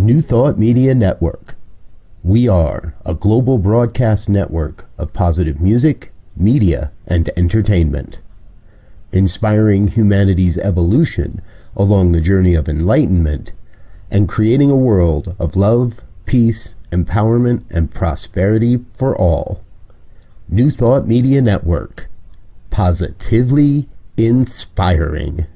New Thought Media Network. We are a global broadcast network of positive music, media, and entertainment, inspiring humanity's evolution along the journey of enlightenment and creating a world of love, peace, empowerment, and prosperity for all. New Thought Media Network. Positively inspiring.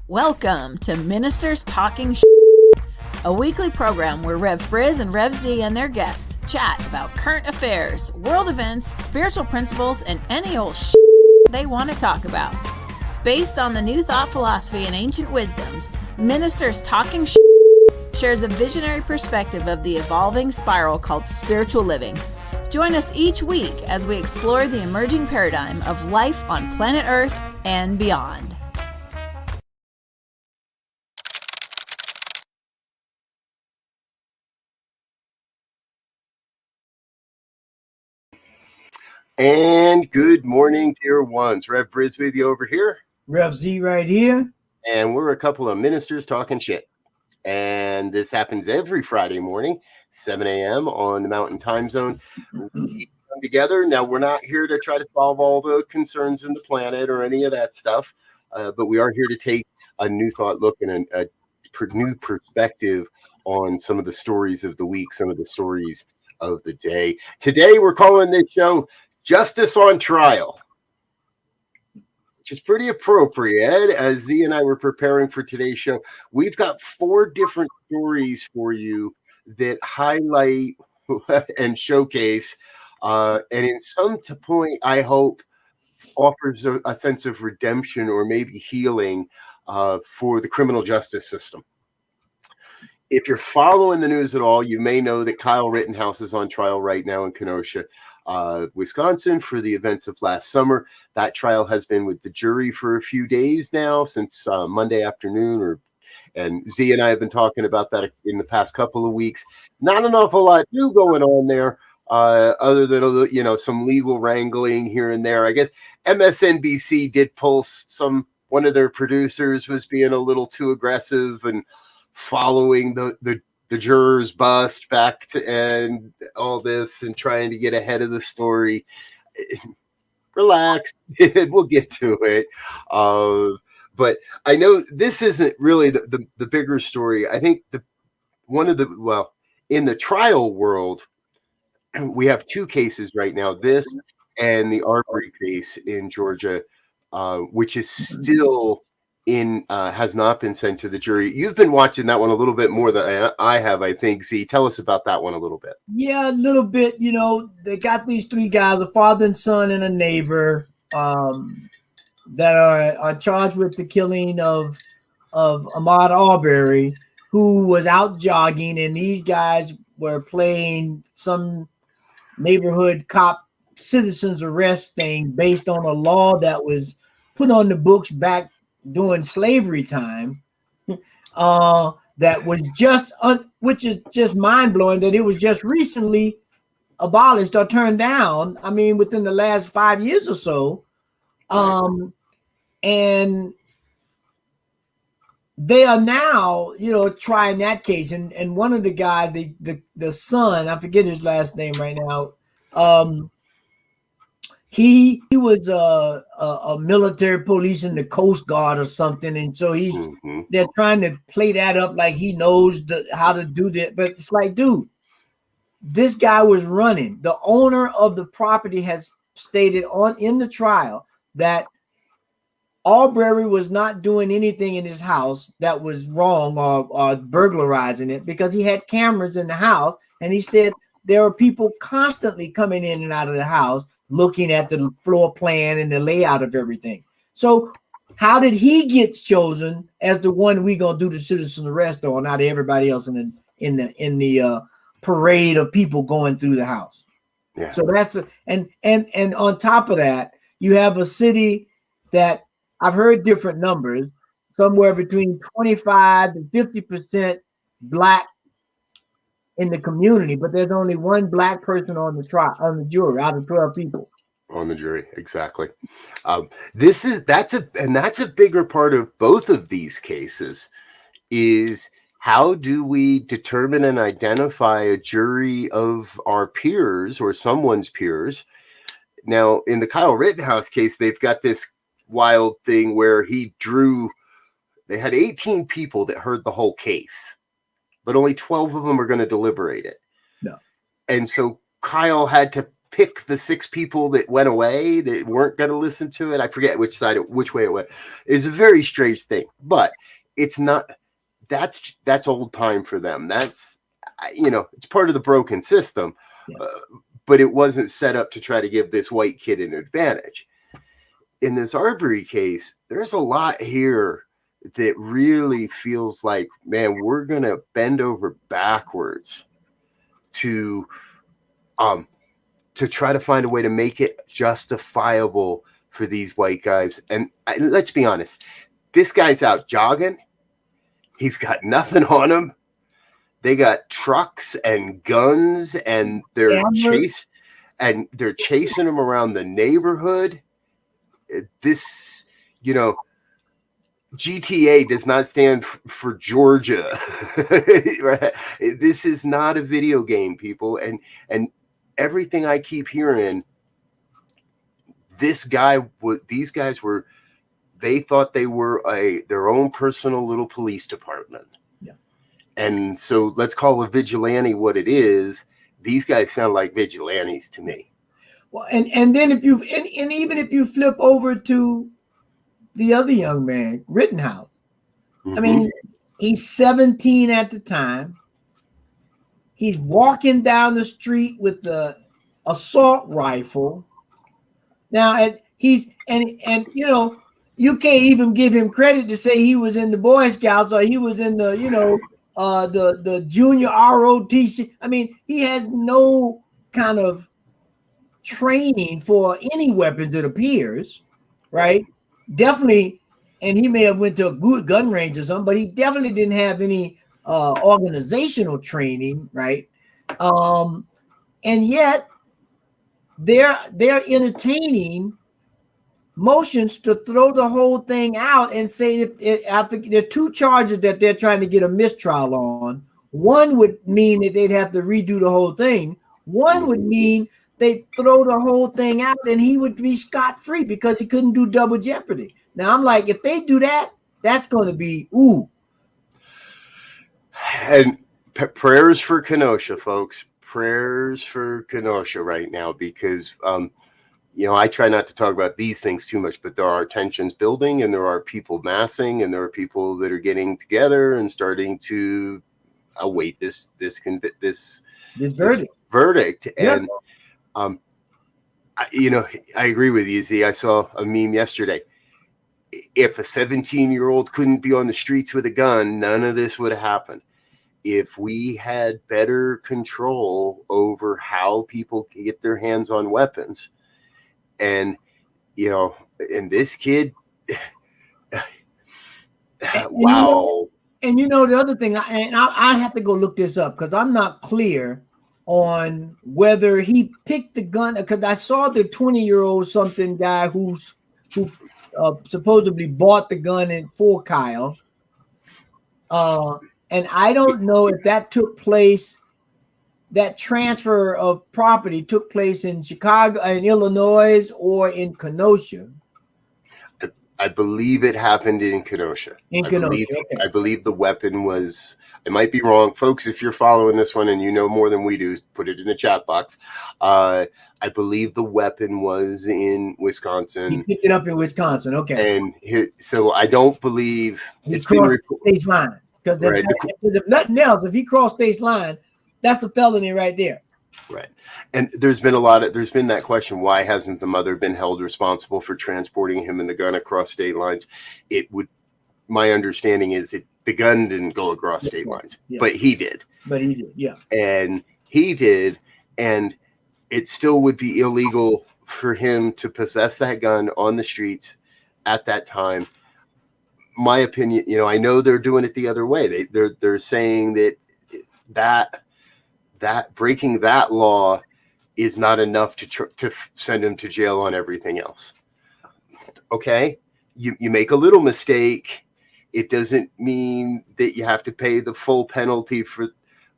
Welcome to Ministers Talking a weekly program where Rev BRZ and Rev Z and their guests chat about current affairs, world events, spiritual principles, and any old they want to talk about. Based on the New Thought philosophy and ancient wisdoms, Ministers Talking shares a visionary perspective of the evolving spiral called spiritual living. Join us each week as we explore the emerging paradigm of life on planet Earth and beyond. And good morning, dear ones. Rev BRZ with you over here. Rev Z right here. And we're a couple of ministers talking shit. And this happens every Friday morning, 7 a.m. on the Mountain Time Zone. We come together. Now, we're not here to try to solve all the concerns in the planet or any of that stuff, but we are here to take a new thought look and a new perspective on some of the stories of the week, some of the stories of the day. Today, we're calling this show Justice on Trial, which is pretty appropriate. As Z and I were preparing for today's show, we've got 4 different stories for you that highlight and showcase, and in some point, I hope, offers a sense of redemption or maybe healing for the criminal justice system. If you're following the news at all, you may know that Kyle Rittenhouse is on trial right now in Kenosha, Wisconsin, for the events of last summer. That trial has been with the jury for a few days now, since Monday afternoon, and Z and I have been talking about that in the past couple of weeks. Not an awful lot new going on there, other than some legal wrangling here and there. I guess MSNBC did pull one of their producers was being a little too aggressive and following the jurors bust back to and all this and trying to get ahead of the story. Relax, we'll get to it. But I know this isn't really the bigger story. I think in the trial world, we have 2 cases right now, this and the Arbery case in Georgia, which is still has not been sent to the jury. You've been watching that one a little bit more than I have, I think. Z, tell us about that one a little bit. Yeah, a little bit. They got these 3 guys, a father and son and a neighbor, that are charged with the killing of Ahmaud Arbery, who was out jogging, and these guys were playing some neighborhood cop citizens arrest thing based on a law that was put on the books back during slavery time, that was which is just mind-blowing that it was just recently abolished or turned down. I mean, within the last 5 years or so. And they are now, trying that case. And one of the guys, the son, I forget his last name right now, he was a military police in the Coast Guard or something, and so they're trying to play that up like he knows how to do that. But it's like, dude, this guy was running. The owner of the property has stated in the trial that Arbery was not doing anything in his house that was wrong or burglarizing it, because he had cameras in the house, and he said there are people constantly coming in and out of the house looking at the floor plan and the layout of everything. So how did he get chosen as the one we gonna do the citizen arrest on out of everybody else in the parade of people going through the house? Yeah. So that's and on top of that, you have a city that I've heard different numbers, somewhere between 25 to 50% black in the community, but there's only one black person on the jury out of 12 people. On on the jury. Exactly. That's a bigger part of both of these cases is how do we determine and identify a jury of our peers or someone's peers? Now, in the Kyle Rittenhouse case, they've got this wild thing where they had 18 people that heard the whole case, but only 12 of them are going to deliberate it. No. And so Kyle had to pick the 6 people that went away that weren't going to listen to it. I forget which way it went. It's a very strange thing, but it's not, that's old time for them. That's, it's part of the broken system, but it wasn't set up to try to give this white kid an advantage. In this Arbery case, there's a lot here that really feels like, man, we're going to bend over backwards to try to find a way to make it justifiable for these white guys. And let's be honest, this guy's out jogging. He's got nothing on him. They got trucks and guns, and they're chasing him around the neighborhood. This, GTA does not stand for Georgia. Right? This is not a video game, people. And everything I keep hearing, these guys they thought they were their own personal little police department. Yeah. And so let's call a vigilante what it is. These guys sound like vigilantes to me. Well, and then even if you flip over to the other young man, Rittenhouse, I mean, he's 17 at the time. He's walking down the street with the assault rifle. Now, you can't even give him credit to say he was in the Boy Scouts or he was in the, the junior ROTC. I mean, he has no kind of training for any weapons, it appears, right? Definitely, and he may have went to a good gun range or something, but he definitely didn't have any organizational training, right? And yet they're entertaining motions to throw the whole thing out and say that after there are 2 charges that they're trying to get a mistrial on. One would mean that they'd have to redo the whole thing. One would mean they throw the whole thing out and he would be scot-free because he couldn't do double jeopardy. Now I'm like, if they do that, that's going to be ooh. And prayers for Kenosha, folks. Prayers for Kenosha right now, because I try not to talk about these things too much, but there are tensions building, and there are people massing, and there are people that are getting together and starting to await this verdict. Yeah. And I agree with you, Z. I saw a meme yesterday. If a 17-year-old couldn't be on the streets with a gun, none of this would have happened. If we had better control over how people get their hands on weapons, and this kid, wow. And the other thing, I have to go look this up because I'm not clear on whether he picked the gun, because I saw the 20-year-old something guy who supposedly bought the gun for Kyle. And I don't know if that transfer of property took place in Chicago, in Illinois, or in Kenosha. I believe it happened in Kenosha. I believe the weapon was, I might be wrong. Folks, if you're following this one and you know more than we do, put it in the chat box. I believe the weapon was in Wisconsin. He picked it up in Wisconsin, okay. And so I don't believe it's been state line. Because if nothing else, if he crossed state line, that's a felony right there. Right. And there's been that question, why hasn't the mother been held responsible for transporting him and the gun across state lines? My understanding is that the gun didn't go across state lines, but he did. Yeah. And he did. And it still would be illegal for him to possess that gun on the streets at that time. My opinion, I know they're doing it the other way. They're saying that breaking that law is not enough to send him to jail on everything else. Okay, you make a little mistake, it doesn't mean that you have to pay the full penalty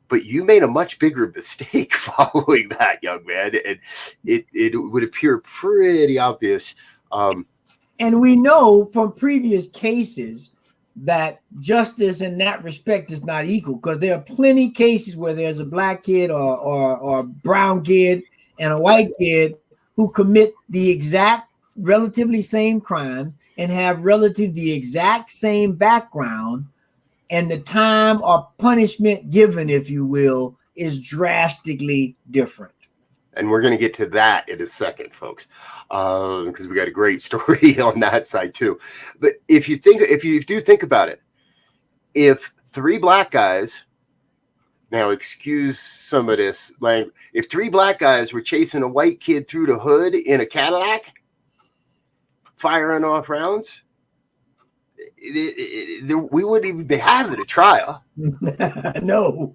but you made a much bigger mistake following that, young man, and it would appear pretty obvious. And we know from previous cases that justice in that respect is not equal, because there are plenty cases where there's a black kid or brown kid and a white kid who commit the exact relatively same crimes and have relatively the exact same background, and the time or punishment given, if you will, is drastically different. And we're going to get to that in a second, folks, because we got a great story on that side too. But if you do think about it, if three black guys, now excuse some of this language, if three black guys were chasing a white kid through the hood in a Cadillac, firing off rounds, we wouldn't even be having a trial. No.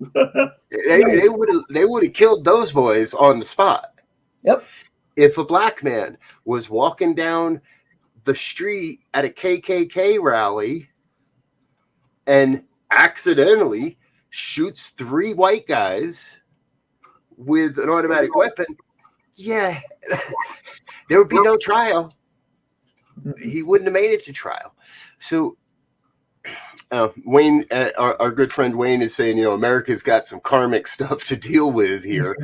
They would have killed those boys on the spot. Yep. If a black man was walking down the street at a KKK rally and accidentally shoots three white guys with an automatic weapon, yeah, there would be no trial. He wouldn't have made it to trial. So Wayne, our good friend Wayne, is saying, America's got some karmic stuff to deal with here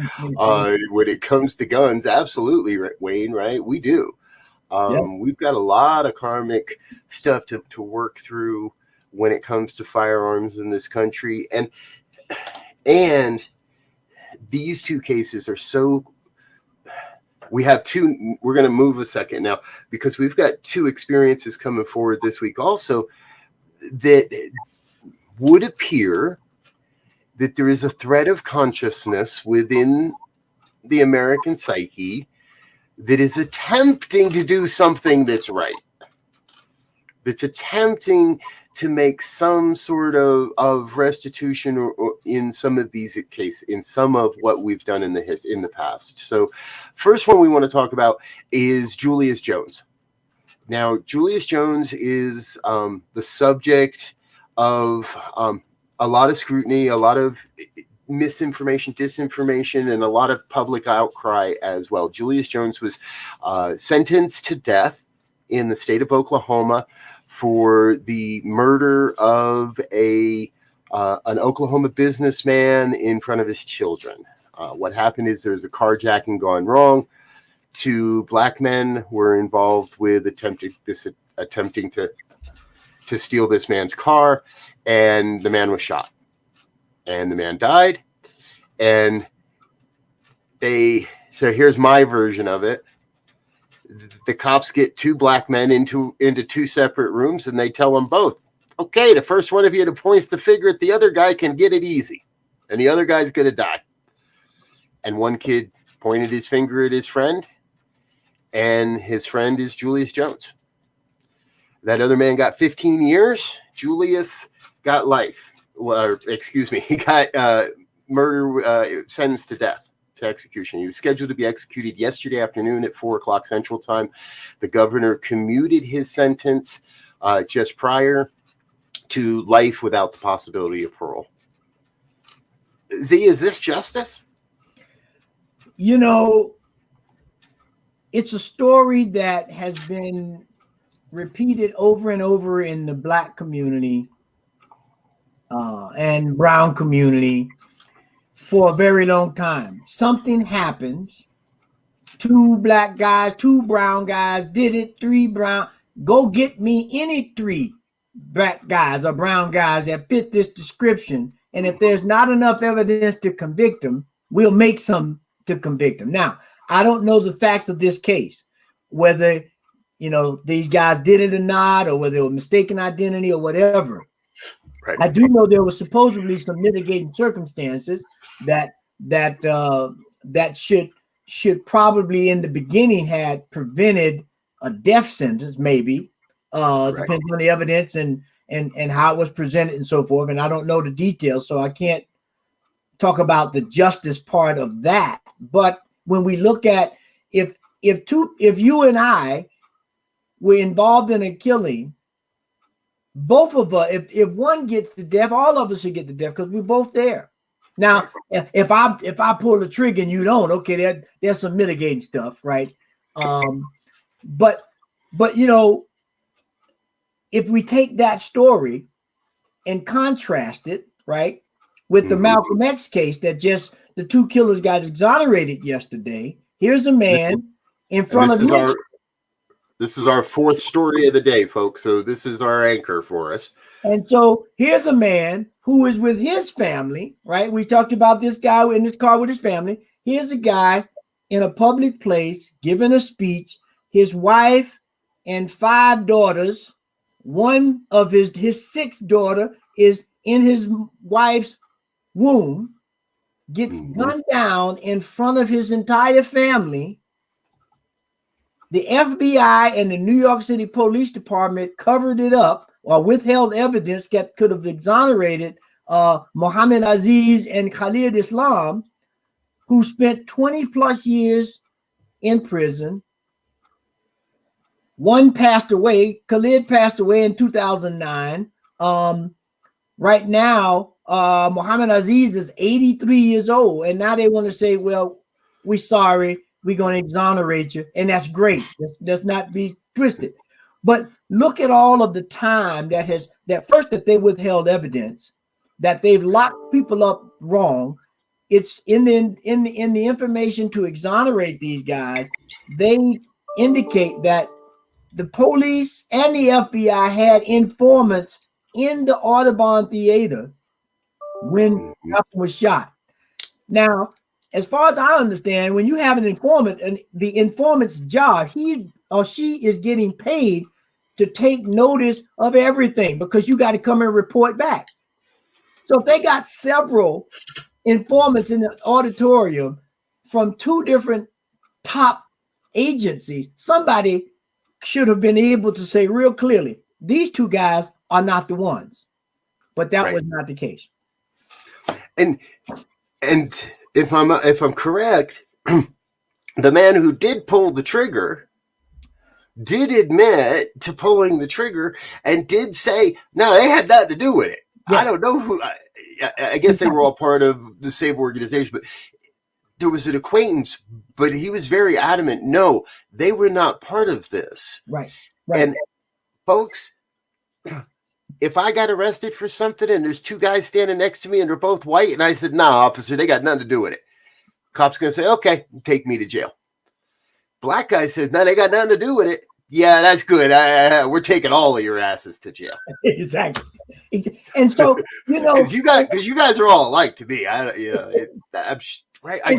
when it comes to guns. Absolutely, Wayne, right? We do. We've got a lot of karmic stuff to work through when it comes to firearms in this country. And these two cases are so... We have two. We're going to move a second now because we've got two experiences coming forward this week also that would appear that there is a thread of consciousness within the American psyche that is attempting to do something that's right, that's attempting to make some sort of restitution or in some of these cases, in some of what we've done in the past. So first one we want to talk about is Julius Jones. Now, Julius Jones is the subject of a lot of scrutiny, a lot of misinformation, disinformation, and a lot of public outcry as well. Julius Jones was sentenced to death in the state of Oklahoma for the murder of an Oklahoma businessman in front of his children. What happened is there was a carjacking gone wrong. Two black men were involved with attempting to steal this man's car, and the man was shot, and the man died. And so here's my version of it. The cops get two black men into two separate rooms, and they tell them both, okay, the first one of you that points the finger at the other guy can get it easy, and the other guy's going to die. And one kid pointed his finger at his friend, and his friend is Julius Jones. That other man got 15 years. Julius got life. He got murder, sentenced to death. To execution. He was scheduled to be executed yesterday afternoon at 4:00 Central Time. The governor commuted his sentence just prior to life without the possibility of parole. Z, is this justice? It's a story that has been repeated over and over in the black community and brown community for a very long time. Something happens. Two black guys, two brown guys did it. Three brown. Go get me any three black guys or brown guys that fit this description. And if there's not enough evidence to convict them, we'll make some to convict them. Now, I don't know the facts of this case, whether, these guys did it or not, or whether it was mistaken identity or whatever. Right. I do know there was supposedly some mitigating circumstances that should probably in the beginning had prevented a death sentence, maybe, depending on the evidence and how it was presented and so forth. And I don't know the details, so I can't talk about the justice part of that. But when we look at if you and I were involved in a killing, both of us, if one gets the death, all of us should get the death because we're both there. Now, if I pull the trigger and you don't, okay, there's some mitigating stuff, right? But you know, if we take that story and contrast it, right, with the Malcolm X case that just the two killers got exonerated yesterday. Here's a man in front of his. This is our fourth story of the day, folks. So this is our anchor for us. And so here's a man who is with his family, right? We talked about this guy in his car with his family. Here's a guy in a public place giving a speech. His wife and 5 daughters. One of his 6th daughter is in his wife's womb, gets gunned down in front of his entire family. The FBI and the New York City Police Department covered it up or withheld evidence that could have exonerated Mohammed Aziz and Khalid Islam, who spent 20 plus years in prison. One passed away. Khalid passed away in 2009. Right now, Mohammed Aziz is 83 years old. And now they want to say, well, we're sorry. We're going to exonerate you. And that's great. Let's not be twisted. But look at all of the time that they withheld evidence, that they've locked people up wrong. It's in the information to exonerate these guys. They indicate that the police and the FBI had informants in the Audubon Theater when Malcolm was shot. Now, as far as I understand, when you have an informant and the informant's job, he or she is getting paid to take notice of everything because you got to come and report back. So if they got several informants in the auditorium from 2 different top agencies, somebody should have been able to say real clearly, these 2 guys are not the ones. But that was not the case. And if I'm correct, the man who did pull the trigger did admit to pulling the trigger and did say, no, they had nothing to do with it. Yes. I don't know who. I guess they were all part of the same organization, but there was an acquaintance, but he was very adamant. No, they were not part of this. Right. And folks, if I got arrested for something and there's 2 guys standing next to me and they're both white, and I said, nah, officer, they got nothing to do with it. Cop's going to say, okay, take me to jail. Black guy says, no, they got nothing to do with it. Yeah, that's good. We're taking all of your asses to jail. Exactly. And so, because you guys are all alike to me. I'm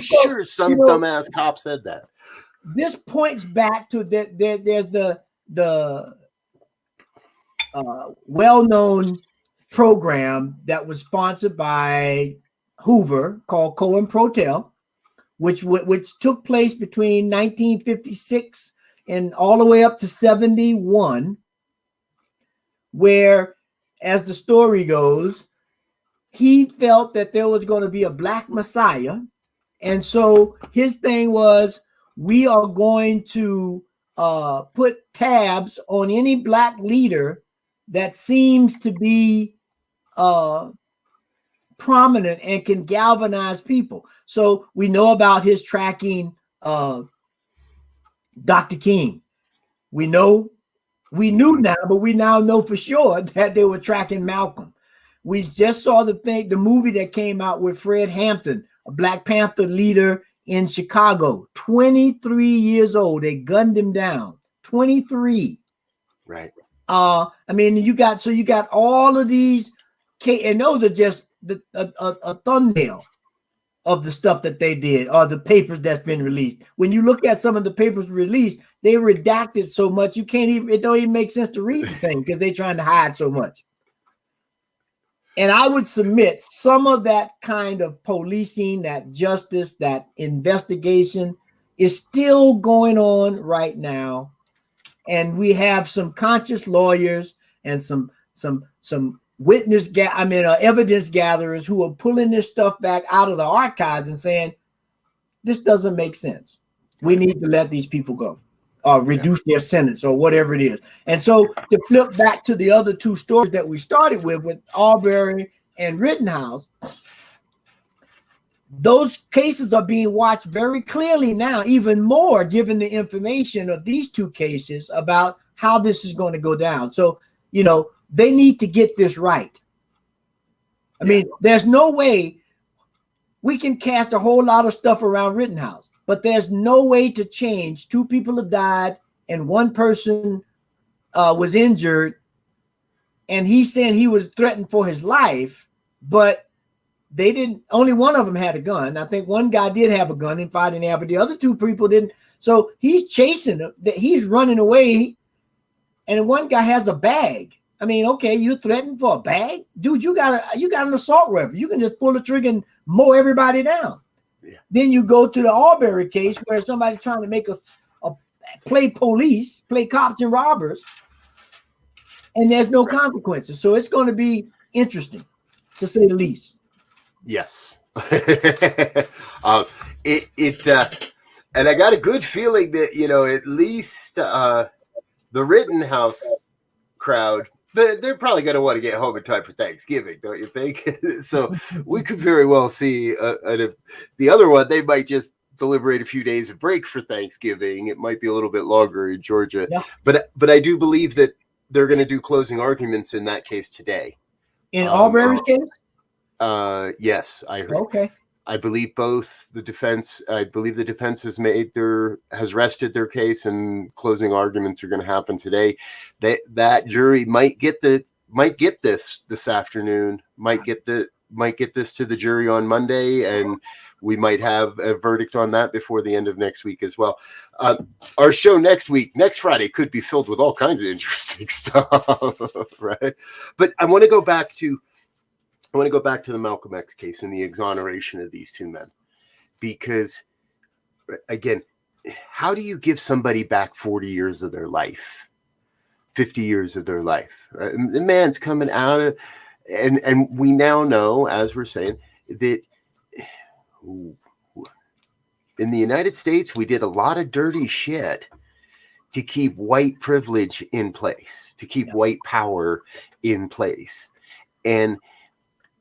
sure some dumbass cop said that. This points back to that. There's the well-known program that was sponsored by Hoover called Cohen Protel, which took place between 1956 and all the way up to 71, where, as the story goes, he felt that there was going to be a black messiah. And so his thing was, we are going to put tabs on any black leader that seems to be prominent and can galvanize people. So we know about his tracking Dr. King. We knew now, but we now know for sure that they were tracking Malcolm. We just saw the movie that came out with Fred Hampton, a Black Panther leader in Chicago, 23 years old. They gunned him down. 23. Right. I mean, you got all of these, and those are just a thumbnail of the stuff that they did, or the papers that's been released. When you look at some of the papers released, they redacted so much it don't even make sense to read the thing because they're trying to hide so much. And I would submit some of that kind of policing, that justice, that investigation is still going on right now. And we have some conscious lawyers and some evidence gatherers who are pulling this stuff back out of the archives and saying, this doesn't make sense. We need to let these people go, or reduce their sentence, or whatever it is. And so to flip back to the other two stories that we started with Arbery and Rittenhouse, those cases are being watched very clearly now, even more given the information of these two cases about how this is going to go down. So, you know, they need to get this right. I mean, there's no way we can cast a whole lot of stuff around Rittenhouse, but there's no way to change. Two people have died and one person was injured, and he's saying he was threatened for his life, but they didn't. Only one of them had a gun. I think one guy did have a gun and fired in the air, but the other two people didn't. So he's chasing them. He's running away, and one guy has a bag. I mean, okay, you're threatened for a bag, dude. You got an assault rifle. You can just pull the trigger and mow everybody down. Yeah. Then you go to the Arbery case where somebody's trying to make us play police, play cops and robbers, and there's no consequences. So it's going to be interesting, to say the least. Yes. And I got a good feeling that, you know, at least the Rittenhouse crowd, they're probably going to want to get home in time for Thanksgiving, don't you think? So we could very well see the other one. They might just deliberate a few days of break for Thanksgiving. It might be a little bit longer in Georgia, yeah. But I do believe that they're going to do closing arguments in that case today. In Arbery's case? Yes, I heard. Okay. I believe both the defense has rested their case, and closing arguments are going to happen today. That jury might get this afternoon, might get this to the jury on Monday, and we might have a verdict on that before the end of next week as well. Our show next Friday, could be filled with all kinds of interesting stuff, right? But I want to go back to the Malcolm X case and the exoneration of these two men, because, again, how do you give somebody back 40 years of their life, 50 years of their life? Right? The man's coming out of, and we now know, as we're saying, that in the United States, we did a lot of dirty shit to keep white privilege in place, to keep white power in place. And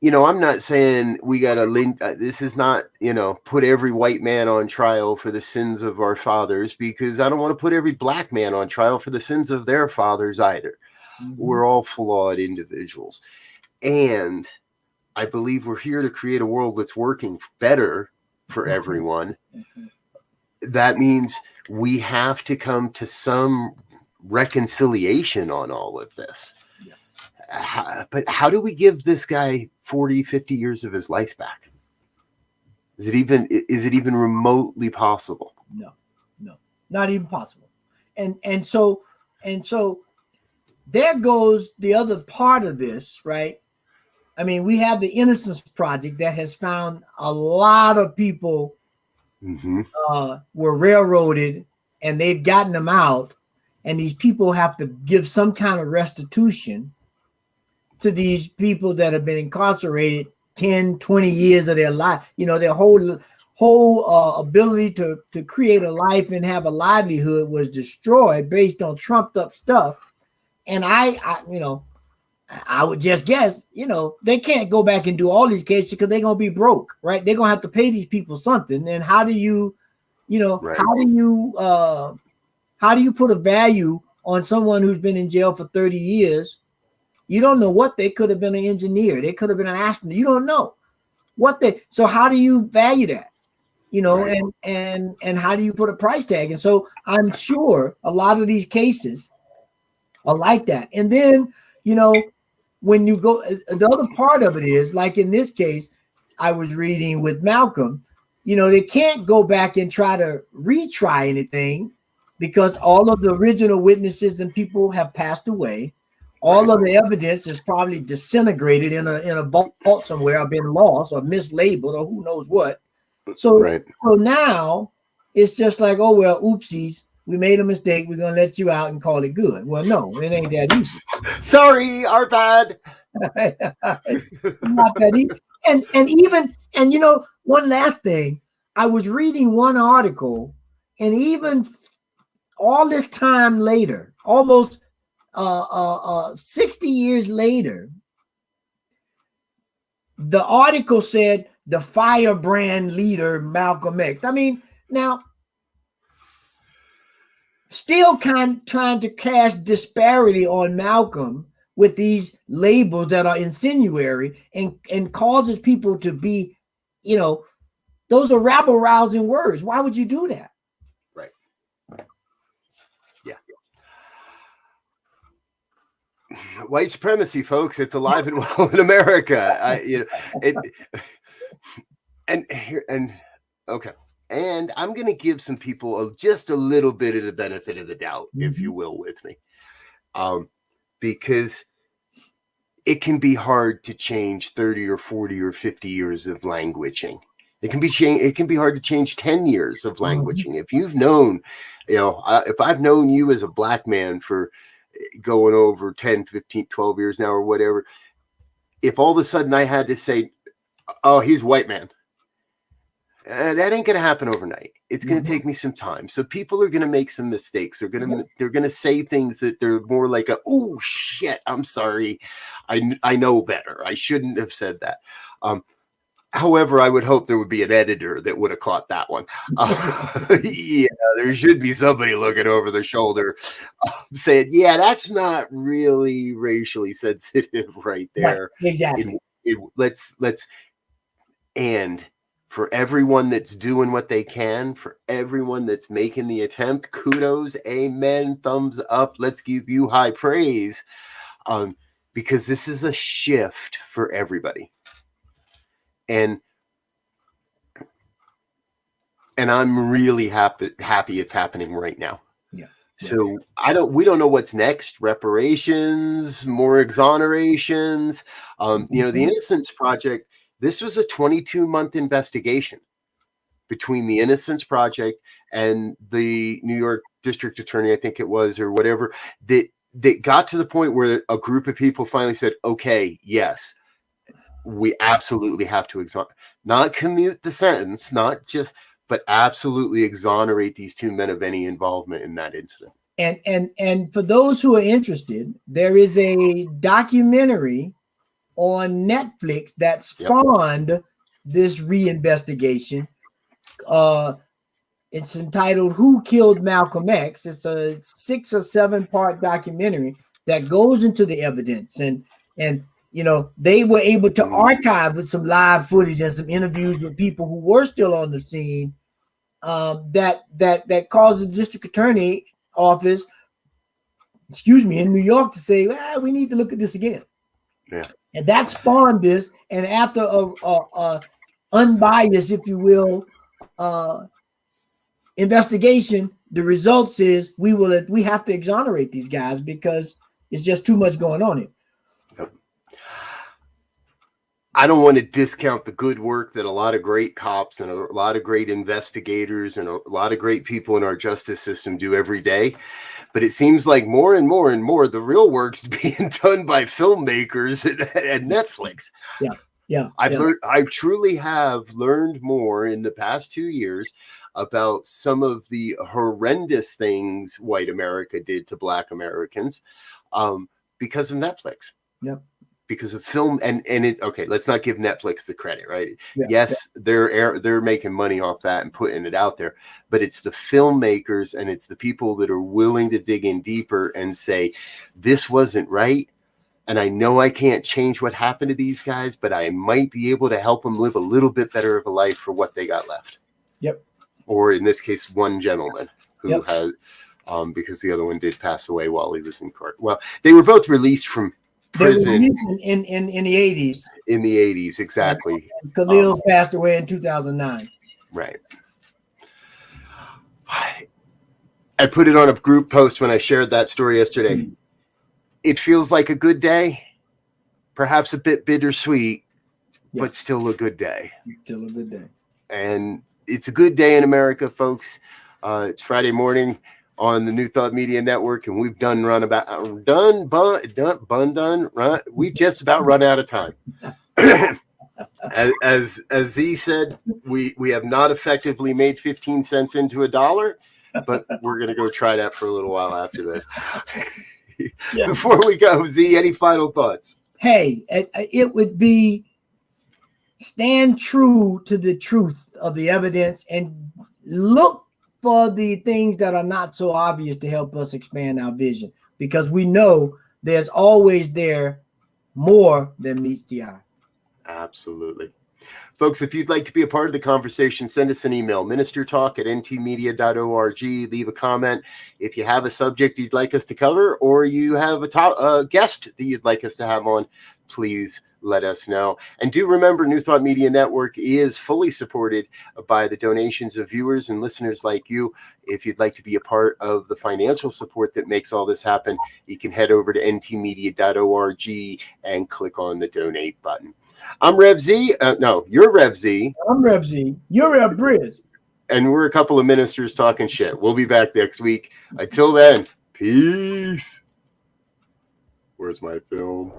you know, I'm not saying we got to link. This is not, you know, put every white man on trial for the sins of our fathers, because I don't want to put every black man on trial for the sins of their fathers either. Mm-hmm. We're all flawed individuals. And I believe we're here to create a world that's working better for everyone. Mm-hmm. That means we have to come to some reconciliation on all of this. But how do we give this guy 40, 50 years of his life back? Is it even remotely possible? No, not even possible. And so there goes the other part of this, right? I mean, we have the Innocence Project that has found a lot of people were railroaded, and they've gotten them out, and these people have to give some kind of restitution to these people that have been incarcerated 10, 20 years of their life. You know, their whole ability to create a life and have a livelihood was destroyed based on trumped up stuff. And I would just guess, you know, they can't go back and do all these cases because they're going to be broke, right? They're going to have to pay these people something. And how do you, right. how do you put a value on someone who's been in jail for 30 years? You don't know what they could have been. An engineer, they could have been an astronaut. You don't know so how do you value that? You know, right. and how do you put a price tag? And so I'm sure a lot of these cases are like that. And then, you know, when you go, the other part of it is, like in this case, I was reading with Malcolm, you know, they can't go back and try to retry anything because all of the original witnesses and people have passed away. All of the evidence is probably disintegrated in a vault somewhere, or been lost or mislabeled or who knows what. So now it's just like, oh, well, oopsies, we made a mistake. We're going to let you out and call it good. Well, no, it ain't that easy. Sorry, our bad. Not that easy. And you know, one last thing, I was reading one article, and even all this time later, almost 60 years later, the article said the firebrand leader Malcolm X. I mean, now still trying to cast disparity on Malcolm with these labels that are insinuatory and causes people to be, those are rabble-rousing words. Why would you do that? Right. Yeah. White supremacy, folks. It's alive and well in America. Okay. And I'm going to give some people just a little bit of the benefit of the doubt, if you will, with me. Because it can be hard to change 30 or 40 or 50 years of languaging. It can be hard to change 10 years of languaging. If you've known, if I've known you as a black man for going over 10, 15, 12 years now or whatever, if all of a sudden I had to say, oh, he's a white man, that ain't going to happen overnight. It's going to take me some time. So people are going to make some mistakes. They're going to say things that they're more like oh shit, I'm sorry. I know better. I shouldn't have said that. However, I would hope there would be an editor that would have caught that one. Yeah, there should be somebody looking over their shoulder saying, yeah, that's not really racially sensitive right there. Right, exactly. And for everyone that's doing what they can, for everyone that's making the attempt, kudos, amen, thumbs up. Let's give you high praise, because this is a shift for everybody. And I'm really happy it's happening right now. Yeah. So we don't know what's next. Reparations, more exonerations. The Innocence Project. This was a 22-month investigation between the Innocence Project and the New York District Attorney, I think it was, or whatever, that got to the point where a group of people finally said, okay, yes, we absolutely have to not commute the sentence, but absolutely exonerate these two men of any involvement in that incident. And for those who are interested, there is a documentary on Netflix that spawned this reinvestigation. It's entitled "Who Killed Malcolm X?" It's a 6 or 7 part documentary that goes into the evidence, and they were able to archive with some live footage and some interviews with people who were still on the scene. That caused the district attorney office, in New York, to say, we need to look at this again. Yeah. And that spawned this. And after a unbiased, if you will, investigation, the results is we have to exonerate these guys because it's just too much going on here. I don't want to discount the good work that a lot of great cops and a lot of great investigators and a lot of great people in our justice system do every day. But it seems like more and more and more, the real work's being done by filmmakers at Netflix. Yeah. I truly have learned more in the past 2 years about some of the horrendous things white America did to Black Americans because of Netflix. Yeah. Because of film and let's not give Netflix the credit, right? They're making money off that and putting it out there, but it's the filmmakers and it's the people that are willing to dig in deeper and say, this wasn't right. And I know I can't change what happened to these guys, but I might be able to help them live a little bit better of a life for what they got left. Yep. Or in this case, one gentleman who had, because the other one did pass away while he was in court. Well, they were both released from prison in the 80s. In the 80s, exactly. Khalil passed away in 2009. Right. I put it on a group post when I shared that story yesterday. It feels like a good day, perhaps a bit bittersweet, but still a good day. Still a good day. And it's a good day in America, folks. It's Friday morning on the New Thought Media Network, and we've we just about run out of time. As Z said, we have not effectively made 15 cents into $1, but we're going to go try that for a little while after this. Yeah. Before we go, Z, any final thoughts? Hey, it would be stand true to the truth of the evidence and look for the things that are not so obvious to help us expand our vision, because we know there's always more than meets the eye. Absolutely. Folks, if you'd like to be a part of the conversation, send us an email, ministertalk@ntmedia.org. Leave a comment. If you have a subject you'd like us to cover, or you have a guest that you'd like us to have on, please let us know. And do remember, New Thought Media Network is fully supported by the donations of viewers and listeners like you. If you'd like to be a part of the financial support that makes all this happen, you can head over to ntmedia.org and click on the donate button. I'm Rev Z. No, you're Rev Z. I'm Rev Z. You're Rev BRZ. And we're a couple of ministers talking shit. We'll be back next week. Until then, peace. Where's my film?